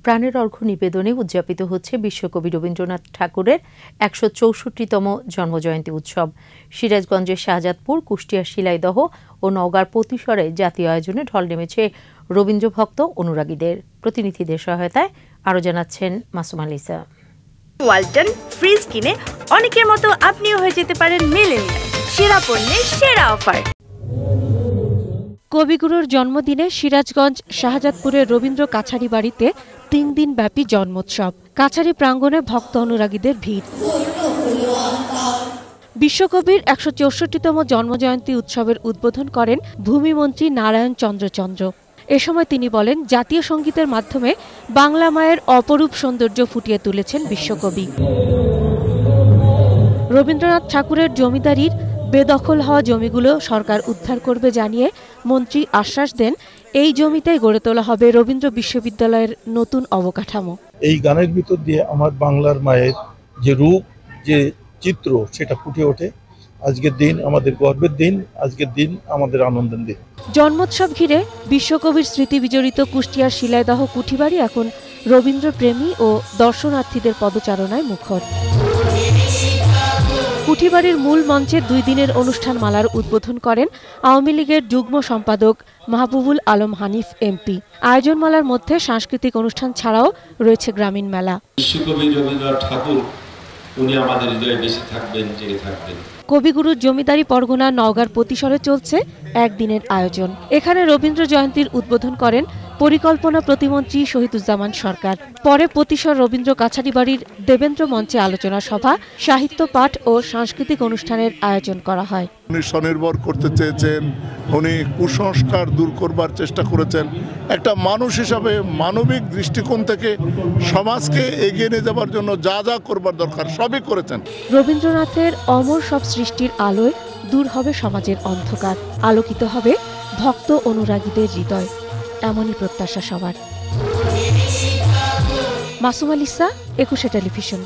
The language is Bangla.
প্রাণের অর্ঘ্য নিবেদনে উদযাপিত হচ্ছে বিশ্বকবি রবীন্দ্রনাথ ঠাকুরের ১৬৪তম জন্মজয়ন্তী উৎসব। সিরাজগঞ্জের শাহজাদপুর, কুষ্টিয়ার শিলাইদহ ও নওগাঁর পতিসরে জাতীয় আয়োজনে ঢল নেমেছে রবীন্দ্রভক্ত অনুরাগীদের। প্রতিনিধিদের সহায়তায় আরও জানাচ্ছেন মাসুমা লিসা। ওয়ালটন ফ্রিজ কিনে অনেকের মতো আপনিও হয়ে যেতে পারেন মিলেনিয়াল। সেরা পণ্যের সেরা অফার। কবিগুরুর জন্মদিনে সিরাজগঞ্জ শাহজাদপুরের রবীন্দ্র কাছারি বাড়িতে ৩ দিন ব্যাপী জন্মোৎসব। কাছারি প্রাঙ্গণে ভক্ত অনুরাগীদের ভিড়। বিশ্বকবির ১৬৪তম জন্মজয়ন্তী উৎসবের উদ্বোধন করেন ভূমিমন্ত্রী নারায়ণ চন্দ্র। এ সময় তিনি বলেন, জাতীয় সঙ্গীতের মাধ্যমে বাংলা মায়ের অপরূপ সৌন্দর্য ফুটিয়ে তুলেছেন বিশ্বকবি। রবীন্দ্রনাথ ঠাকুরের জমিদারির বেদখল হওয়া জমিগুলো সরকার উদ্ধার করবে জানিয়ে মন্ত্রী আশ্বাস দেন, এই জমিতেই গড়ে তোলা হবে রবীন্দ্র বিশ্ববিদ্যালয়ের নতুন অবকাঠামো। এই গানের ভিতর দিয়ে আমার বাংলার মায়ের যে রূপ, যে চিত্র, সেটা ফুটে ওঠে। আজকের দিন আমাদের গর্বের দিন, আজকের দিন আমাদের আনন্দের দিন। জন্মোৎসব ঘিরে বিশ্বকবির স্মৃতি বিজড়িত কুষ্টিয়ার শিলাইদহ কুঠিবাড়ি এখন রবীন্দ্রপ্রেমী ও দর্শনার্থীদের পদচারণায় মুখর। কুঠিবাড়ির মূল মঞ্চে 2 দিনের অনুষ্ঠান মালার উদ্বোধন করেন আওয়ামী লীগের যুগ্ম সম্পাদক মাহবুবুল আলম হানিফ এমপি। আয়োজনমালার মধ্যে সাংস্কৃতিক অনুষ্ঠান ছাড়াও রয়েছে গ্রামীণ মেলা। বিশ্বকবি রবীন্দ্রনাথ ঠাকুর উনি আমাদের হৃদয়ে বেঁচে থাকবেন, জেগে থাকবেন। কবিগুরুর জমিদারি পরগনা নওগাঁর পতিসরে চলছে একদিনের আয়োজন। এখানে রবীন্দ্র জয়ন্তীর উদ্বোধন করেন পরিকল্পনা প্রতিমন্ত্রী শহীদুজ্জামান সরকার। পরে পতিসর রবীন্দ্র কাছারি বাড়ির দেবেন্দ্র মঞ্চে আলোচনা সভা, সাহিত্য পাঠ ও সাংস্কৃতিক অনুষ্ঠানের আয়োজন করা হয়। উনি স্বনির্ভর করতে চেয়েছেন, উনি কুসংস্কার দূর করবার চেষ্টা করেছেন। একটা মানুষ হিসাবে মানবিক দৃষ্টিকোণ থেকে সমাজকে এগিয়ে নিয়ে যাবার জন্য যা যা করবার দরকার সবই করেছেন। রবীন্দ্রনাথের অমর সব সৃষ্টির আলোয় দূর হবে সমাজের অন্ধকার, আলোকিত হবে ভক্ত অনুরাগীদের হৃদয়, এমনই প্রত্যাশা সবার। Masuma Lisa, 21 television.